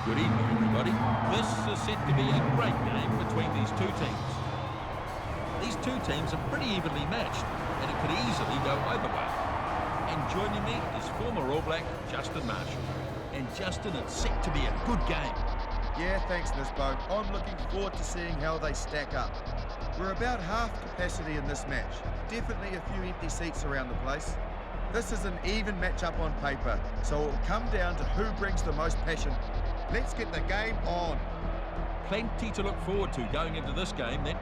Good evening, everybody. This is set to be a great game between these two teams. These two teams are pretty evenly matched, and it could easily go either way. And joining me is former All Black Justin Marshall. And Justin, it's set to be a good game. Yeah, thanks, Nisbo. I'm looking forward to seeing how they stack up. We're about half capacity in this match. Definitely a few empty seats around the place. This is an even matchup on paper, so it will come down to who brings the most passion. Let's get the game on. Plenty to look forward to going into this game then.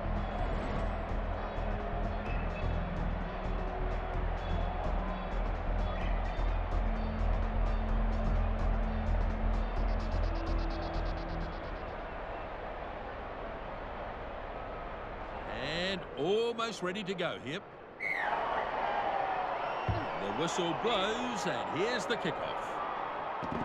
And almost ready to go here. The whistle blows, and here's the kickoff.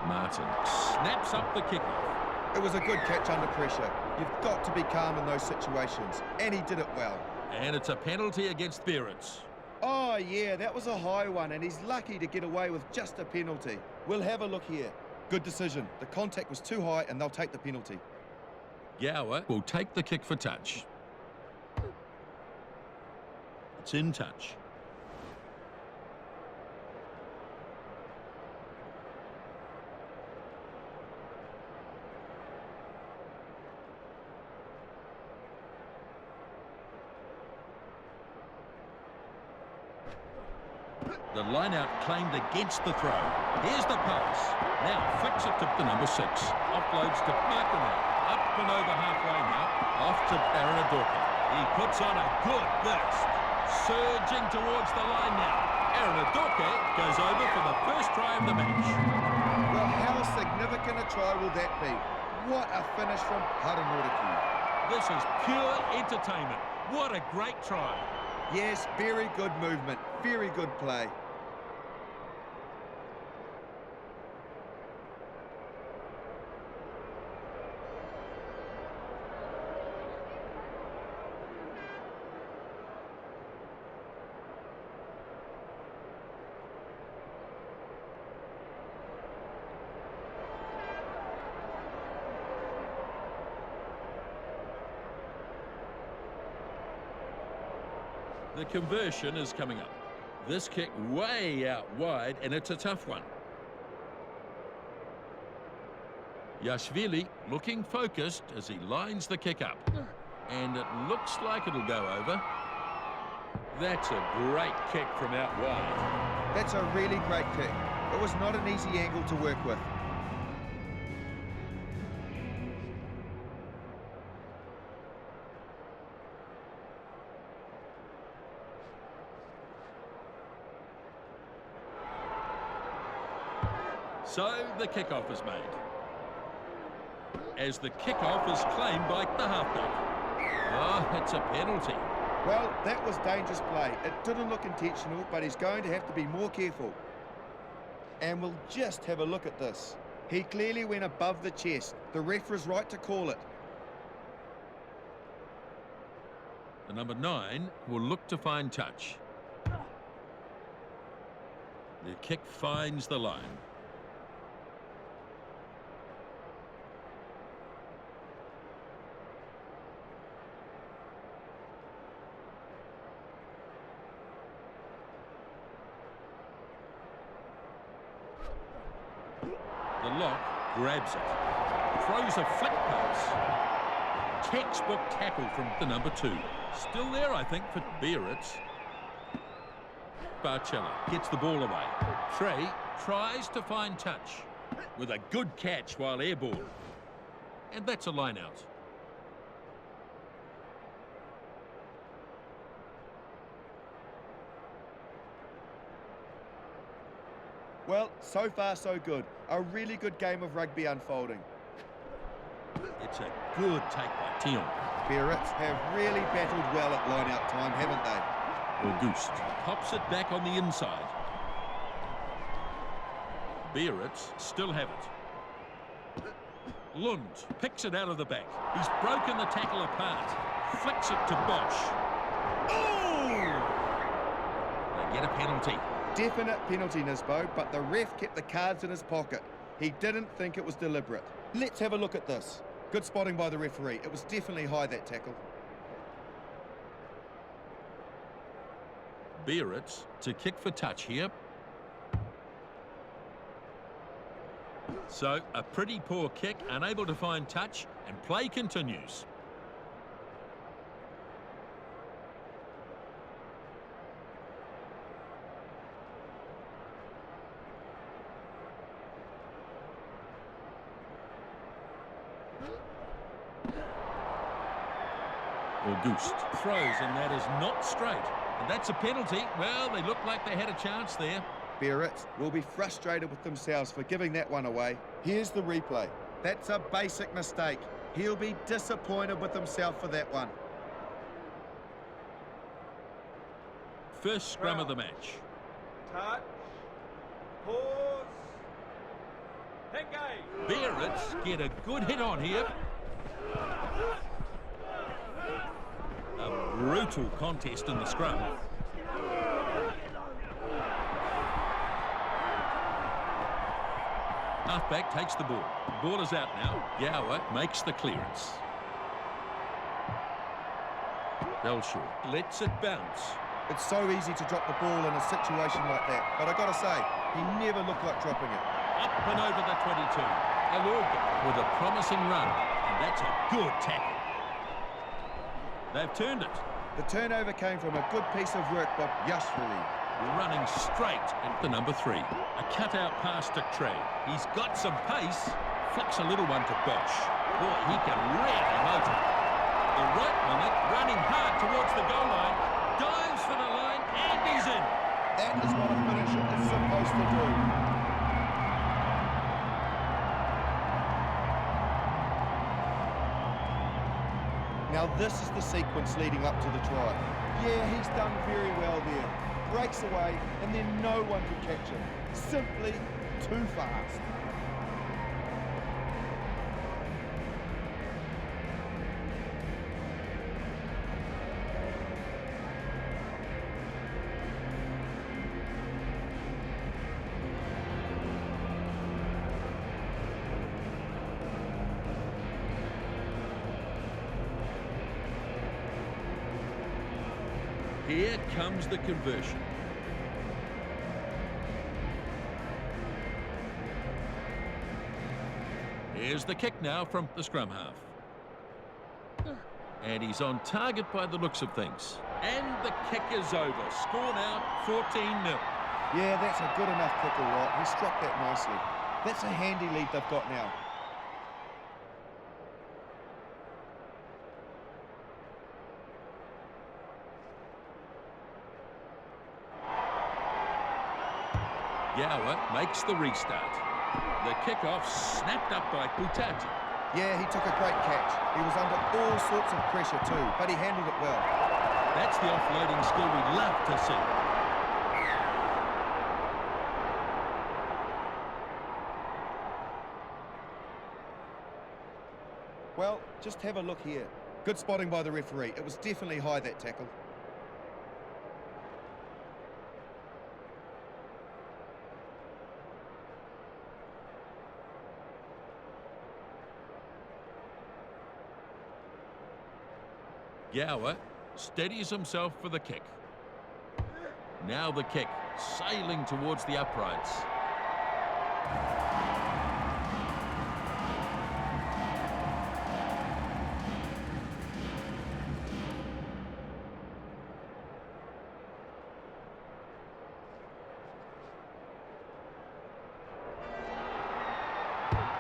Martin snaps up the kickoff. It was a good catch under pressure. You've got to be calm in those situations, and he did it well. And it's a penalty against Biarritz. Oh, yeah, that was a high one, and he's lucky to get away with just a penalty. We'll have a look here. Good decision. The contact was too high, and they'll take the penalty. Gower will take the kick for touch. It's in touch. The line-out claimed against the throw. Here's the pass. Now flicks it to the number 6. Offloads to Martin. Up and over halfway now. Off to Aviron. He puts on a good burst. Surging towards the line now. Aviron goes over for the first try of the match. Well, how significant a try will that be? What a finish from Haranoriku. This is pure entertainment. What a great try. Yes, very good movement. Very good play. The conversion is coming up. This kick way out wide, and it's a tough one. Yashvili looking focused as he lines the kick up. And it looks like it'll go over. That's a great kick from out wide. That's a really great kick. It was not an easy angle to work with. So the kickoff is made. As the kickoff is claimed by the halfback. Oh, it's a penalty. Well, that was dangerous play. It didn't look intentional, but he's going to have to be more careful. And we'll just have a look at this. He clearly went above the chest. The ref was right to call it. The number 9 will look to find touch. The kick finds the line. The lock grabs it, throws a flick pass. Textbook tackle from the number 2. Still there, I think, for Biarritz. Barcella gets the ball away. Trey tries to find touch with a good catch while airball. And that's a line out. Well, so far so good. A really good game of rugby unfolding. It's a good take by Tion. Biarritz have really battled well at line-out time, haven't they? August pops it back on the inside. Biarritz still have it. Lund picks it out of the back. He's broken the tackle apart. Flicks it to Bosch. Oh! They get a penalty. Definite penalty, Nisbo, but the ref kept the cards in his pocket. He didn't think it was deliberate. Let's have a look at this. Good spotting by the referee. It was definitely high, that tackle. Biarritz to kick for touch here. So, a pretty poor kick, unable to find touch, and play continues. Auguste throws, and that is not straight. And that's a penalty. Well, they looked like they had a chance there. Biarritz will be frustrated with themselves for giving that one away. Here's the replay. That's a basic mistake. He'll be disappointed with himself for that one. First scrum of the match. Touch. Pause. Engage. Biarritz get a good hit on here. A brutal contest in the scrum. Halfback takes the ball. Ball is out now. Gower makes the clearance. Belshaw lets it bounce. It's so easy to drop the ball in a situation like that, but I gotta say, he never looked like dropping it. Up and over the 22. Alorga with a promising run, and that's a good tackle. They've turned it. The turnover came from a good piece of work by Yashvili. Running straight at the number 3. A cutout pass to Trey. He's got some pace. Flicks a little one to Bosch. Boy, he can really motor. The right winger running hard towards the goal line. Dives for the line, and he's in. That is what a finisher is supposed to do. Now this is the sequence leading up to the try. Yeah, he's done very well there. Breaks away, and then no one could catch him. Simply too fast. Here comes the conversion. Here's the kick now from the scrum half. And he's on target by the looks of things. And the kick is over. Score now 14-0. Yeah, that's a good enough kick, all right. He struck that nicely. That's a handy lead they've got now. Gower makes the restart. The kickoff snapped up by Butati. Yeah, he took a great catch. He was under all sorts of pressure too, but he handled it well. That's the offloading skill we'd love to see. Well, just have a look here. Good spotting by the referee. It was definitely high, that tackle. Gower steadies himself for the kick. Now the kick, sailing towards the uprights.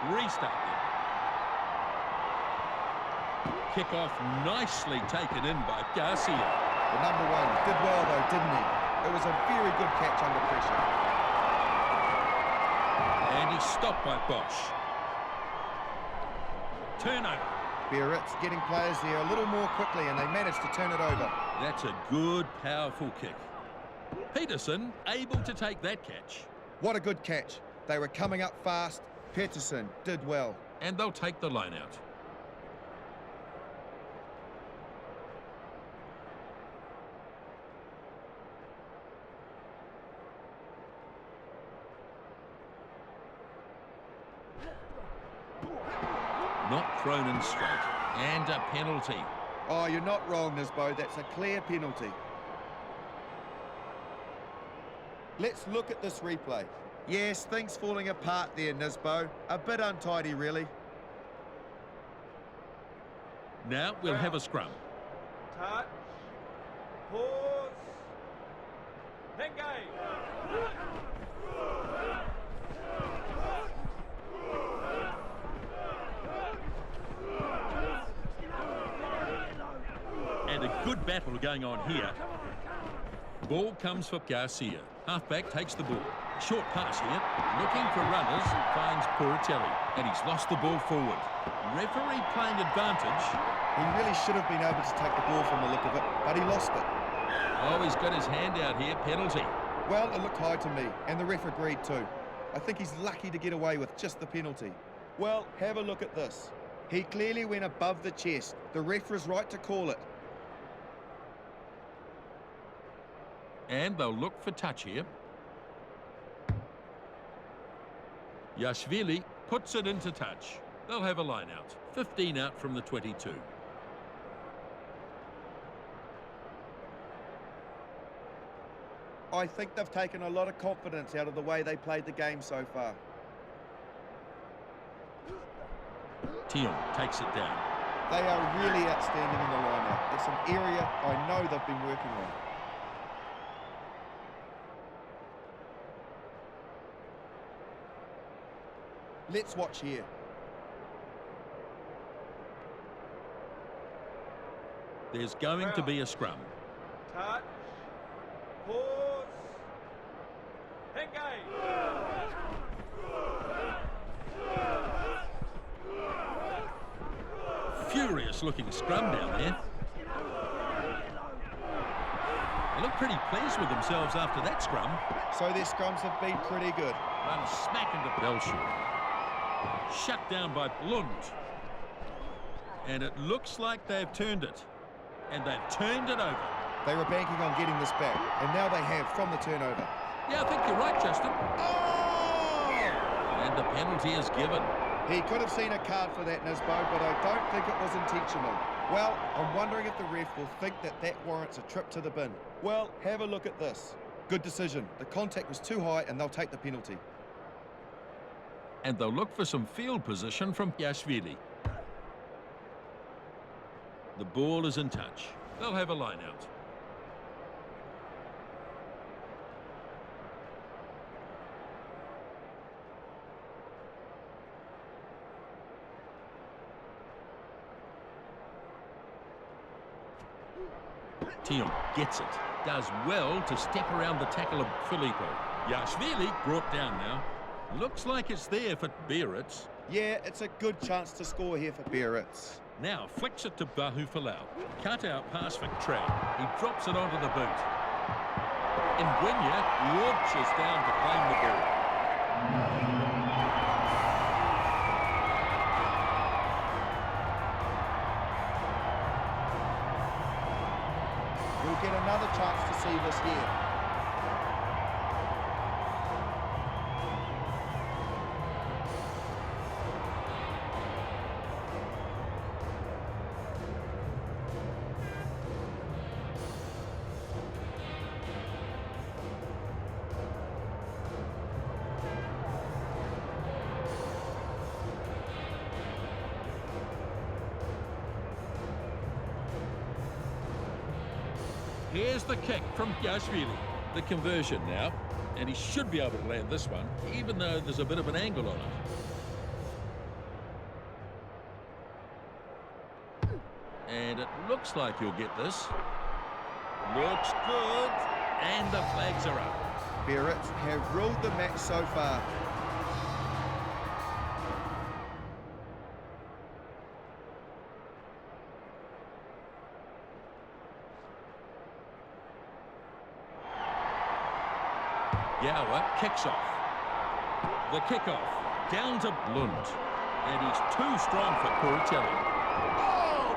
Restart. Kick off nicely taken in by Garcia. The number 1 did well though, didn't he? It was a very good catch under pressure. And he's stopped by Bosch. Turnover. Biarritz getting players there a little more quickly and they managed to turn it over. That's a good, powerful kick. Peterson able to take that catch. What a good catch. They were coming up fast. Peterson did well. And they'll take the line out. Not thrown in straight. And a penalty. Oh, you're not wrong, Nisbo. That's a clear penalty. Let's look at this replay. Yes, things falling apart there, Nisbo. A bit untidy, really. Now we'll have a scrum. Touch. Pause. Engage. And a good battle going on here. Ball comes for Garcia. Halfback takes the ball. Short pass here. Looking for runners. Finds Poratelli. And he's lost the ball forward. Referee playing advantage. He really should have been able to take the ball from the look of it, but he lost it. Oh, he's got his hand out here. Penalty. Well, it looked high to me, and the ref agreed too. I think he's lucky to get away with just the penalty. Well, have a look at this. He clearly went above the chest. The ref was right to call it. And they'll look for touch here. Yashvili puts it into touch. They'll have a line out. 15 out from the 22. I think they've taken a lot of confidence out of the way they played the game so far. Tion takes it down. They are really outstanding in the line-out. It's an area I know they've been working on. Let's watch here. There's going to be a scrum. Touch. Pause. Engage. Furious looking scrum down there. They look pretty pleased with themselves after that scrum. So their scrums have been pretty good. Run smack into Belshore. Shut down by Lund. And it looks like they've turned it. And they've turned it over. They were banking on getting this back, and now they have from the turnover. Yeah, I think you're right, Justin. Oh! And the penalty is given. He could have seen a card for that, Nisbo, but I don't think it was intentional. Well, I'm wondering if the ref will think that that warrants a trip to the bin. Well, have a look at this. Good decision. The contact was too high, and they'll take the penalty. And they'll look for some field position from Yashvili. The ball is in touch. They'll have a line out. Tion gets it. Does well to step around the tackle of Filippo. Yashvili brought down now. Looks like it's there for Biarritz. Yeah, it's a good chance to score here for Biarritz. Now flicks it to Bahu Falau. Cut out pass for Trout. He drops it onto the boot. Nguyen launches down to claim the ball. We'll get another chance to see this here. Here's the kick from Yashvili. The conversion now. And he should be able to land this one, even though there's a bit of an angle on it. And it looks like you'll get this. Looks good. And the flags are up. Biarritz have ruled the match so far. Gower kicks off. The kickoff down to Lund. And he's too strong for Poratelli. Oh,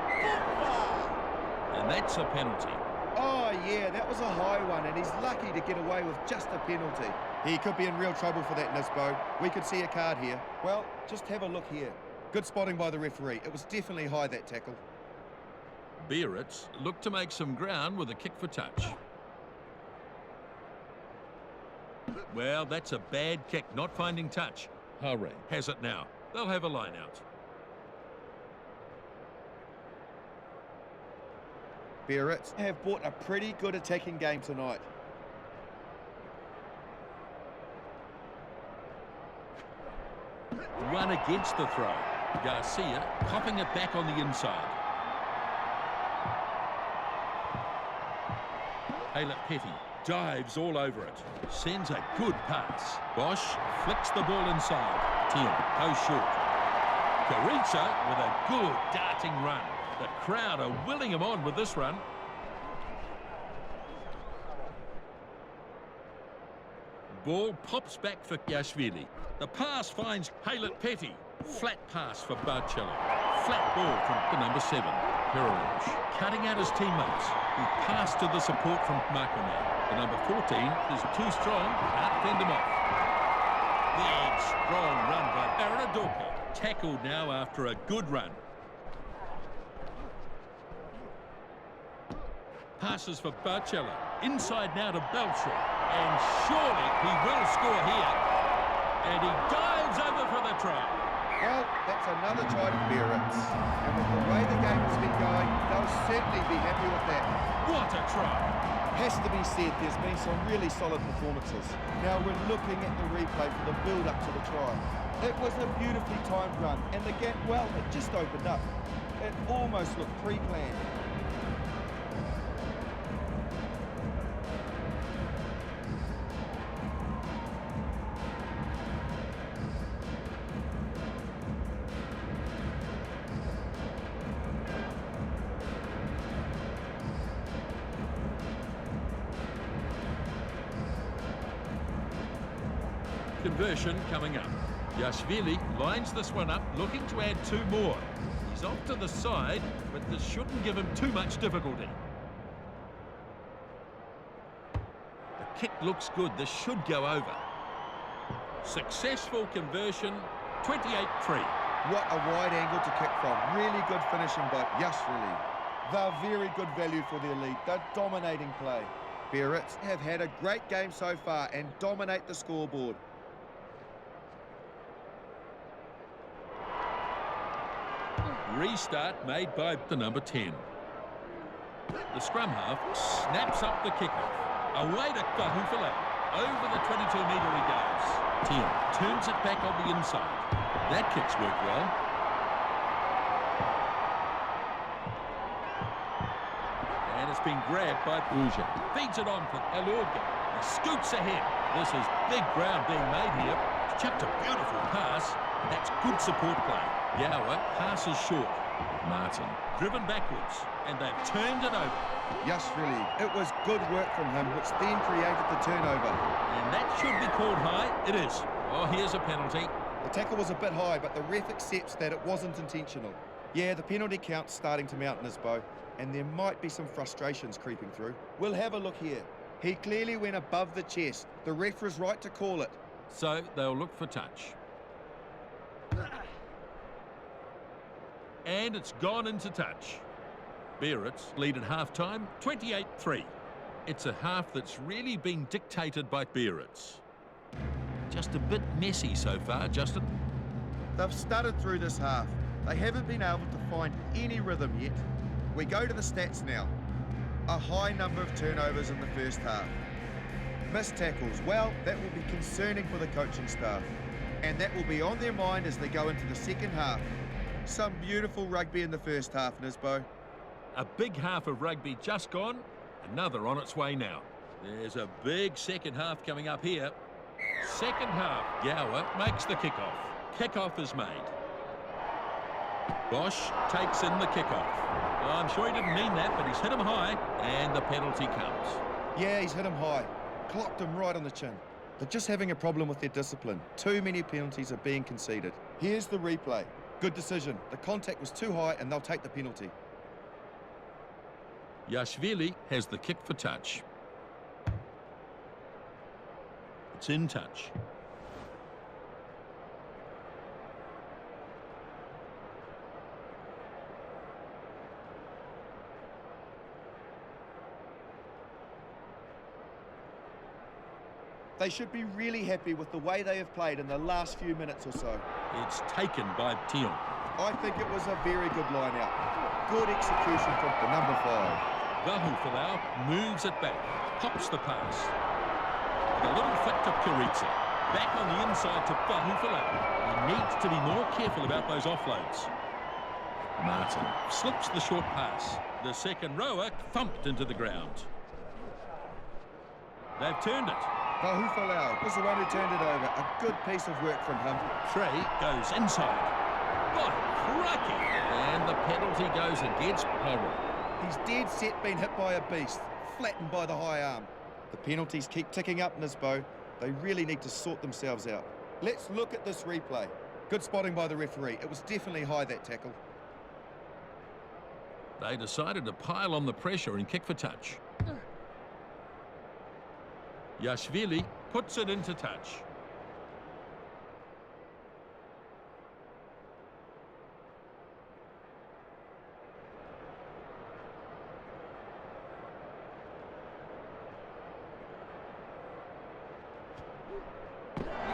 and that's a penalty. Oh, yeah, that was a high one, and he's lucky to get away with just a penalty. He could be in real trouble for that, Nisbo. We could see a card here. Well, just have a look here. Good spotting by the referee. It was definitely high, that tackle. Biarritz look to make some ground with a kick for touch. Well, that's a bad kick, not finding touch. Hurry has it now. They'll have a line out. Biarritz have brought a pretty good attacking game tonight. One against the throw. Garcia popping it back on the inside. Halep Petty dives all over it. Sends a good pass. Bosch flicks the ball inside. Tien goes short. Caritza with a good darting run. The crowd are willing him on with this run. Ball pops back for Yashvili. The pass finds Halep Petty. Flat pass for Barcello. Flat ball from the number 7, Perovich. Cutting out his teammates, who pass to the support from Marconet. The number 14 is too strong, can't fend him off. Big, strong run by Baradorka. Tackled now after a good run. Passes for Barcello. Inside now to Belcher. And surely he will score here. And he dives over for the try. Well, that's another try to Biarritz. And with the way the game has been going, they'll certainly be happy with that. What a try. Has to be said, there's been some really solid performances. Now we're looking at the replay for the build-up to the try. It was a beautifully timed run, and the gap, well, it just opened up. It almost looked pre-planned. Conversion coming up. Yashvili lines this one up, looking to add 2 more. He's off to the side, but this shouldn't give him too much difficulty. The kick looks good. This should go over. Successful conversion, 28-3. What a wide angle to kick from. Really good finishing by Yashvili. They're very good value for their lead. They're dominating play. Biarritz have had a great game so far and dominate the scoreboard. Restart made by the number 10. The scrum half snaps up the kickoff. Away to Kahufala. Over the 22-metre he goes. Tien turns it back on the inside. That kick's worked well. And it's been grabbed by Uja. Feeds it on for Alurga. He scoots ahead. This is big ground being made here. He's chucked a beautiful pass. That's good support play. Gower passes short. Martin driven backwards, and they've turned it over. Yashvili, it was good work from him, which then created the turnover. And that should be called high. It is. Oh, here's a penalty. The tackle was a bit high, but the ref accepts that it wasn't intentional. Yeah, the penalty count's starting to mount in his bow, and there might be some frustrations creeping through. We'll have a look here. He clearly went above the chest. The ref was right to call it. So they'll look for touch. And it's gone into touch. Biarritz lead at half-time, 28-3. It's a half that's really been dictated by Biarritz. Just a bit messy so far, Justin. They've stuttered through this half. They haven't been able to find any rhythm yet. We go to the stats now. A high number of turnovers in the first half. Missed tackles, well, that will be concerning for the coaching staff. And that will be on their mind as they go into the second half. Some beautiful rugby in the first half, Nisbo. A big half of rugby just gone, another on its way now. There's a big second half coming up here. Second half, Gower makes the kickoff. Kickoff is made. Bosch takes in the kickoff. I'm sure he didn't mean that, but he's hit him high, and the penalty comes. Yeah, he's hit him high. Clocked him right on the chin. They're just having a problem with their discipline. Too many penalties are being conceded. Here's the replay. Good decision. The contact was too high and they'll take the penalty. Yashvili has the kick for touch. It's in touch. They should be really happy with the way they have played in the last few minutes or so. It's taken by Tion. I think it was a very good line-out. Good execution from the number 5. Vahufalau moves it back, pops the pass. With a little flick to Biarritz. Back on the inside to Vahufalau. He needs to be more careful about those offloads. Martin slips the short pass. The second rower thumped into the ground. They've turned it. Vahufalau was the one who turned it over. A good piece of work from him. Trey goes inside. By crikey! And the penalty goes against Power. He's dead set being hit by a beast, flattened by the high arm. The penalties keep ticking up, Nisbo. They really need to sort themselves out. Let's look at this replay. Good spotting by the referee. It was definitely high, that tackle. They decided to pile on the pressure and kick for touch. Yashvili puts it into touch.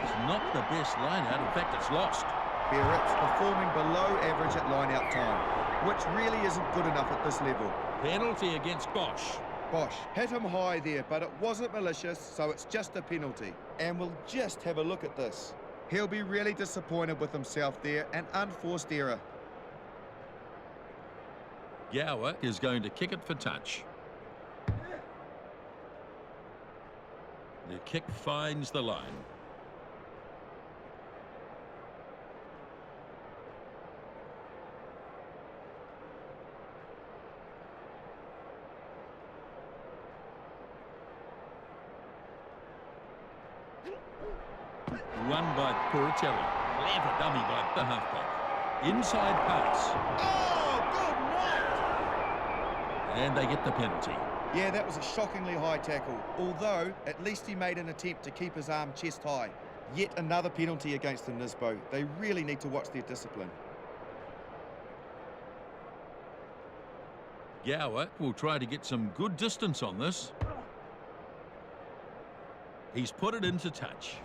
It's not the best line-out. In fact, it's lost. Biarritz performing below average at line-out time, which really isn't good enough at this level. Penalty against Bosch. Bosch hit him high there, but it wasn't malicious, so it's just a penalty. And we'll just have a look at this. He'll be really disappointed with himself there, an unforced error. Gower is going to kick it for touch. The kick finds the line. Won by Puricelli. Clever dummy by the halfback. Inside pass. Oh, good night! And they get the penalty. Yeah, that was a shockingly high tackle, although at least he made an attempt to keep his arm chest high. Yet another penalty against the Nisbo. They really need to watch their discipline. Gower will try to get some good distance on this. He's put it into touch.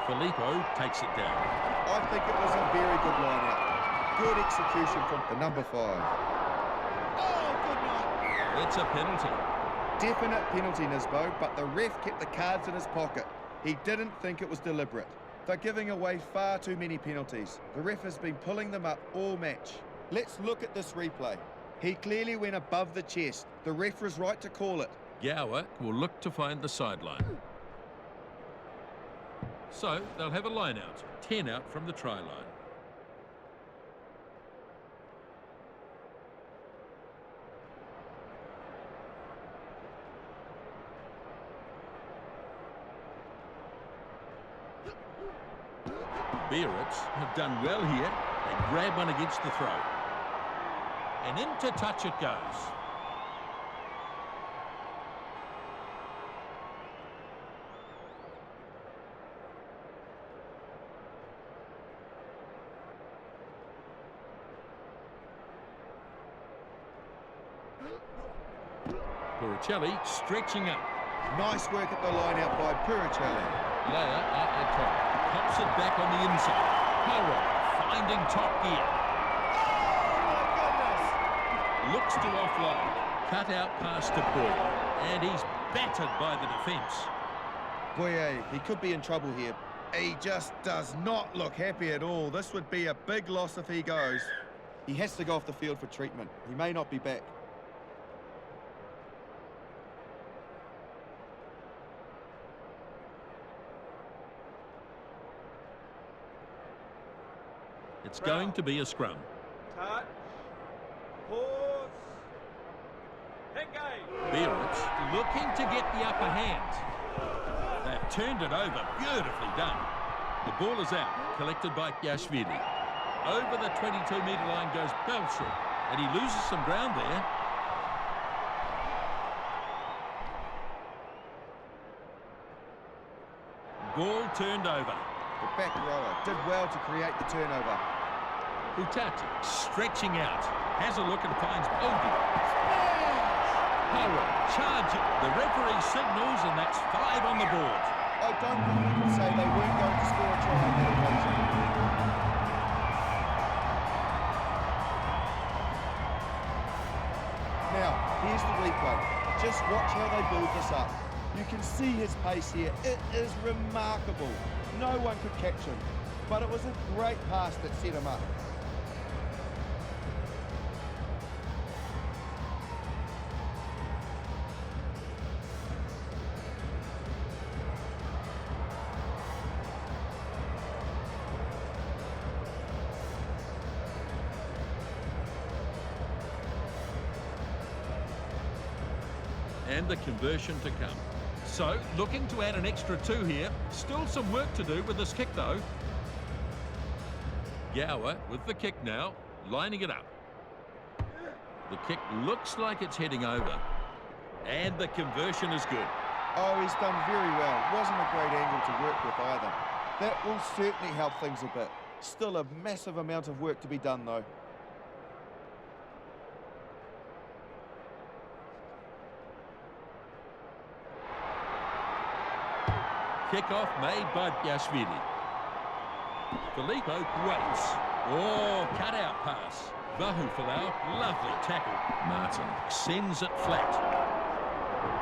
Filippo takes it down. I think it was a very good line-out. Good execution from the number 5. Oh, good night! It's a penalty. Definite penalty, Nisbo, but the ref kept the cards in his pocket. He didn't think it was deliberate. They're giving away far too many penalties. The ref has been pulling them up all match. Let's look at this replay. He clearly went above the chest. The ref was right to call it. Gower will look to find the sideline. So they'll have a line out, 10 out from the try line. Biarritz have done well here. They grab one against the throw. And into touch it goes. Puricelli stretching up. Nice work at the line-out by Puricelli. Leia at top. Pops it back on the inside. Howard finding top gear. Oh, my goodness! Looks to offload. Cut out pass to Boy. And he's battered by the defence. Boye, he could be in trouble here. He just does not look happy at all. This would be a big loss if he goes. He has to go off the field for treatment. He may not be back. It's going to be a scrum. Touch. Pause. Engage. Biarritz looking to get the upper hand. They've turned it over. Beautifully done. The ball is out, collected by Yashvili. Over the 22-metre line goes Belcher, and he loses some ground there. Ball turned over. The back rower did well to create the turnover. Utati stretching out. Has a look and finds Oldie. Howard charge it. The referee signals and that's 5 on the board. I don't think you can say they weren't going to score a try on that occasion. Now, here's the replay. Just watch how they build this up. You can see his pace here. It is remarkable. No one could catch him. But it was a great pass that set him up. And the conversion to come. So, looking to add an extra 2 here. Still some work to do with this kick, though. Gower with the kick now, lining it up. The kick looks like it's heading over. And the conversion is good. Oh, he's done very well. Wasn't a great angle to work with either. That will certainly help things a bit. Still a massive amount of work to be done, though. Kick-off made by Biashvili. Filippo waits. Oh, cut-out pass. Vahu Falau, lovely tackle. Martin sends it flat.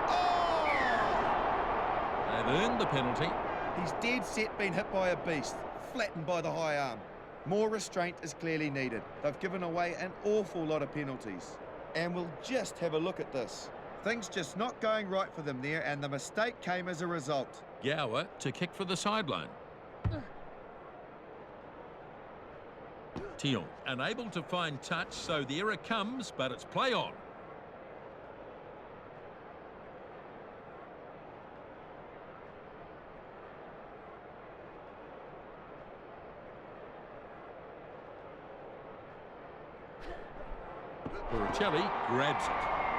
Oh! They've earned the penalty. He's dead set being hit by a beast, flattened by the high arm. More restraint is clearly needed. They've given away an awful lot of penalties. And we'll just have a look at this. Things just not going right for them there, and the mistake came as a result. Gower to kick for the sideline. Tion unable to find touch, so the error comes, but it's play on. Buricelli grabs it.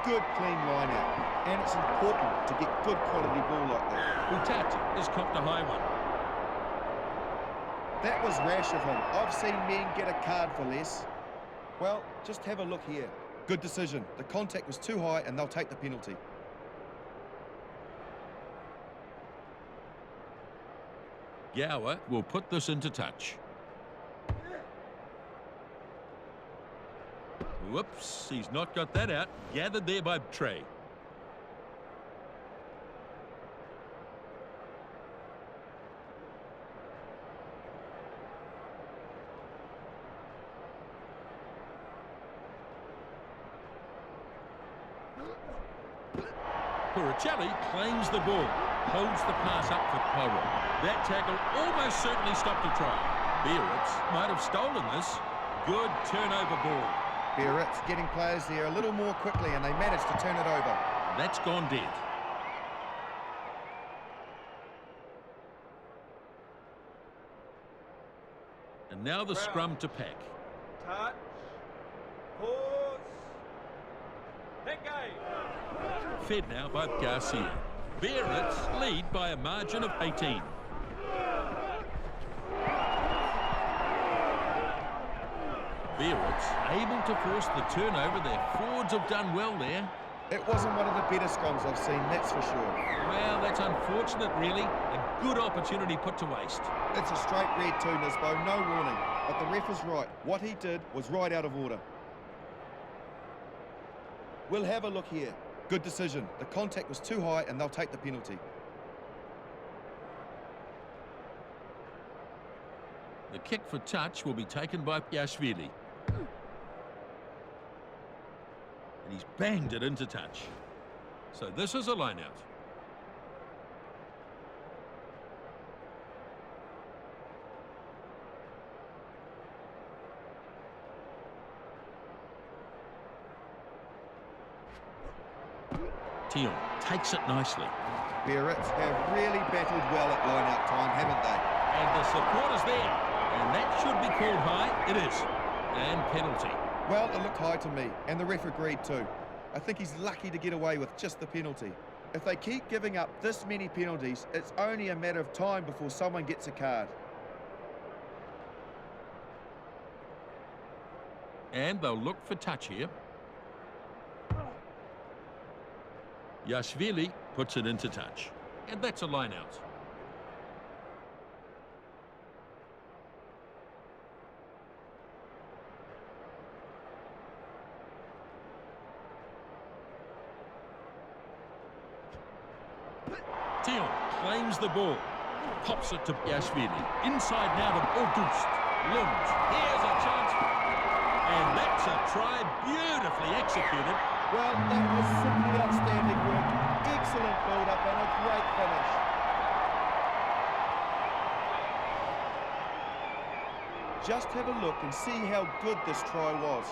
Good clean line out, and it's important to get good quality ball like that. Utati is copped a high one. That was rash of him. I've seen men get a card for less. Well, just have a look here. Good decision. The contact was too high and they'll take the penalty. Gower will put this into touch. Whoops, he's not got that out. Gathered there by Trey. Buricelli claims the ball. Holds the pass up for Poro. That tackle almost certainly stopped a try. Biarritz might have stolen this. Good turnover ball. Biarritz getting players there a little more quickly and they managed to turn it over. That's gone dead. And now the scrum to pack. Touch. Pause. Pick game. Fed now by Garcia. Biarritz lead by a margin of 18. Biarritz able to force the turnover. Their forwards have done well there. It wasn't one of the better scrums I've seen, that's for sure. Well, that's unfortunate, really. A good opportunity put to waste. It's a straight red too, Nisbo, no warning. But the ref is right. What he did was right out of order. We'll have a look here. Good decision. The contact was too high and they'll take the penalty. The kick for touch will be taken by Biashvili. And he's banged it into touch. So this is a line-out. Tion takes it nicely. Biarritz have really battled well at line-out time, haven't they? And the support is there. And that should be called high. It is. And penalty. Well, it looked high to me, and the ref agreed too. I think he's lucky to get away with just the penalty. If they keep giving up this many penalties, it's only a matter of time before someone gets a card. And they'll look for touch here. Yashvili puts it into touch. And that's a line out. Tion claims the ball. Pops it to Yashvili. Inside now to August. Lund. Here's a chance. And that's a try beautifully executed. Well, that was simply outstanding work. Excellent build-up and a great finish. Just have a look and see how good this try was.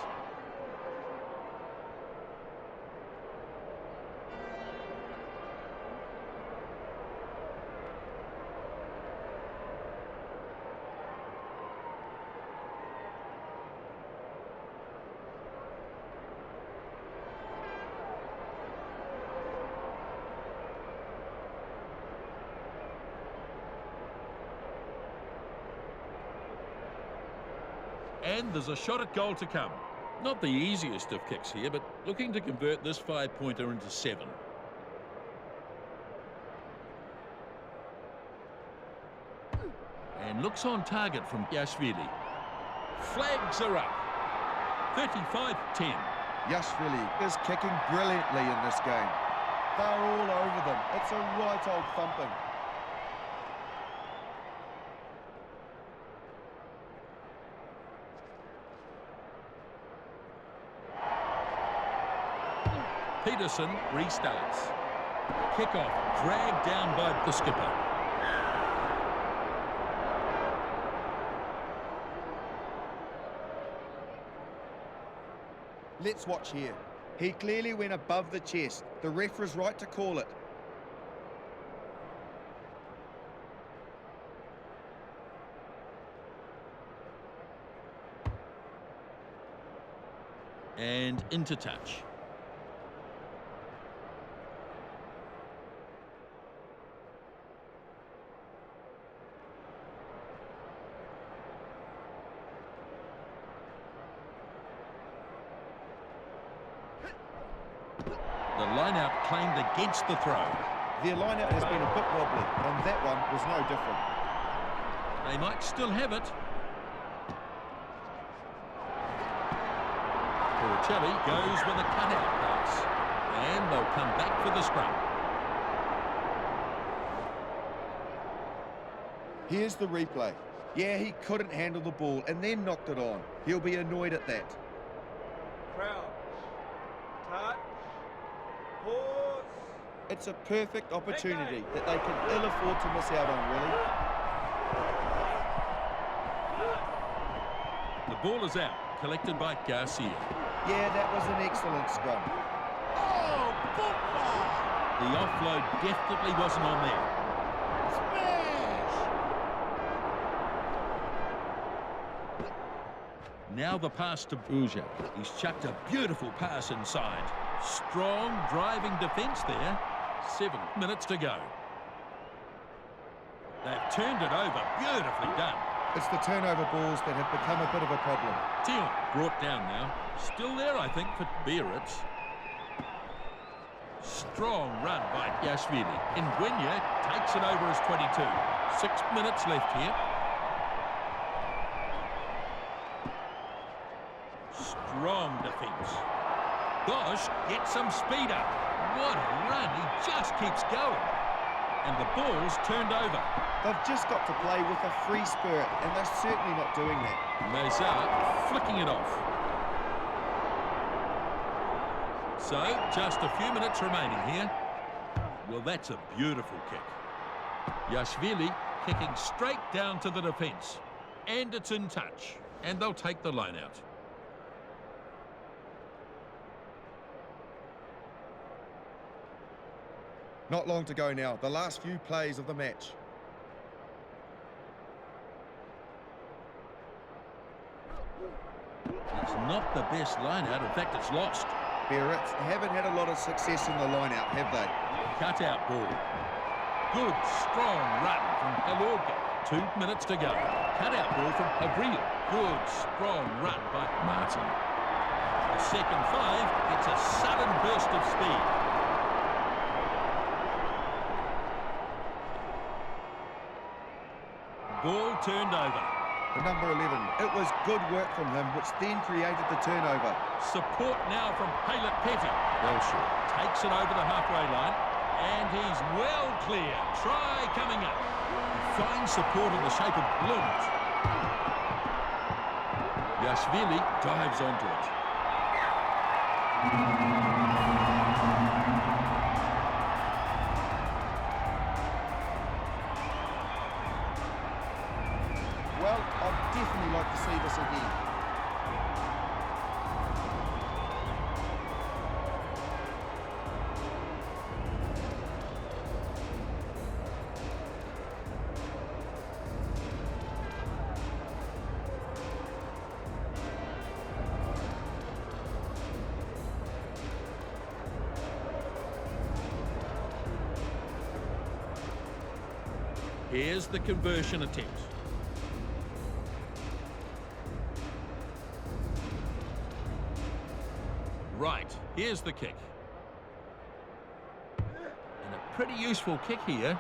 And there's a shot at goal to come. Not the easiest of kicks here, but looking to convert this 5-pointer into 7. And looks on target from Yashvili. Flags are up. 35-10. Yashvili is kicking brilliantly in this game. They're all over them. It's a right old thumping. Peterson restarts. Kick-off dragged down by the skipper. Let's watch here. He clearly went above the chest. The ref was right to call it. And into touch. The line-out claimed against the throw. Their line-out has been a bit wobbly, and that one was no different. They might still have it. Porcelli goes with a cut-out pass. And they'll come back for the scrum. Here's the replay. Yeah, he couldn't handle the ball and then knocked it on. He'll be annoyed at that. Crouch. Touch. Pause. It's a perfect opportunity that they can ill afford to miss out on, really. The ball is out, collected by Garcia. Yeah, that was an excellent scrum. Oh, football! The offload definitely wasn't on there. Smash! Now the pass to Bouja. He's chucked a beautiful pass inside. Strong driving defence there. 7 minutes to go. They've turned it over. Beautifully done. It's the turnover balls that have become a bit of a problem. Tion brought down now. Still there, I think, for Biarritz. Strong run by Yashvili. Nguyen takes it over as 22. 6 minutes left here. Strong defence. Bosch gets some speed up. What a run. He just keeps going. And the ball's turned over. They've just got to play with a free spirit, and they're certainly not doing that. Mazar flicking it off. So, just a few minutes remaining here. Well, that's a beautiful kick. Yashvili kicking straight down to the defence. And it's in touch. And they'll take the line out. Not long to go now. The last few plays of the match. It's not the best line out. In fact, it's lost. Biarritz haven't had a lot of success in the line-out, have they? Cut-out ball. Good, strong run from Halorga. 2 minutes to go. Cut-out ball from Aviron. Good, strong run by Martin. The second 5 gets a sudden burst of speed. Ball turned over. The number 11. It was good work from him, which then created the turnover. Support now from Haylett Petty. Well short. Takes it over the halfway line. And he's well clear. Try coming up. Fine support in the shape of Blund. Yashvili dives onto it. Well, I'd definitely like to see this again. Here's the conversion attempt. Right, here's the kick. And a pretty useful kick here.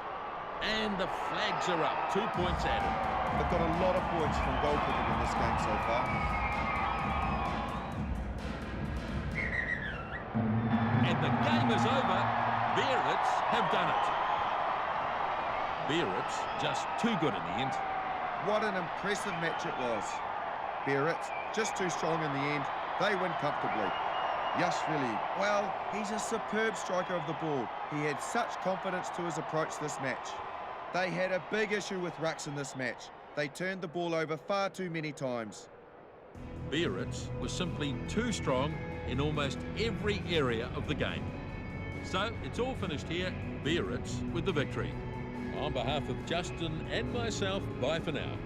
And the flags are up. 2 points added. They've got a lot of points from goal kicking in this game so far. And the game is over. Biarritz have done it. Biarritz just too good in the end. What an impressive match it was. Biarritz just too strong in the end. They win comfortably. Yashvili, well, he's a superb striker of the ball. He had such confidence to his approach this match. They had a big issue with rucks in this match. They turned the ball over far too many times. Biarritz was simply too strong in almost every area of the game. So it's all finished here. Biarritz with the victory. On behalf of Justin and myself, bye for now.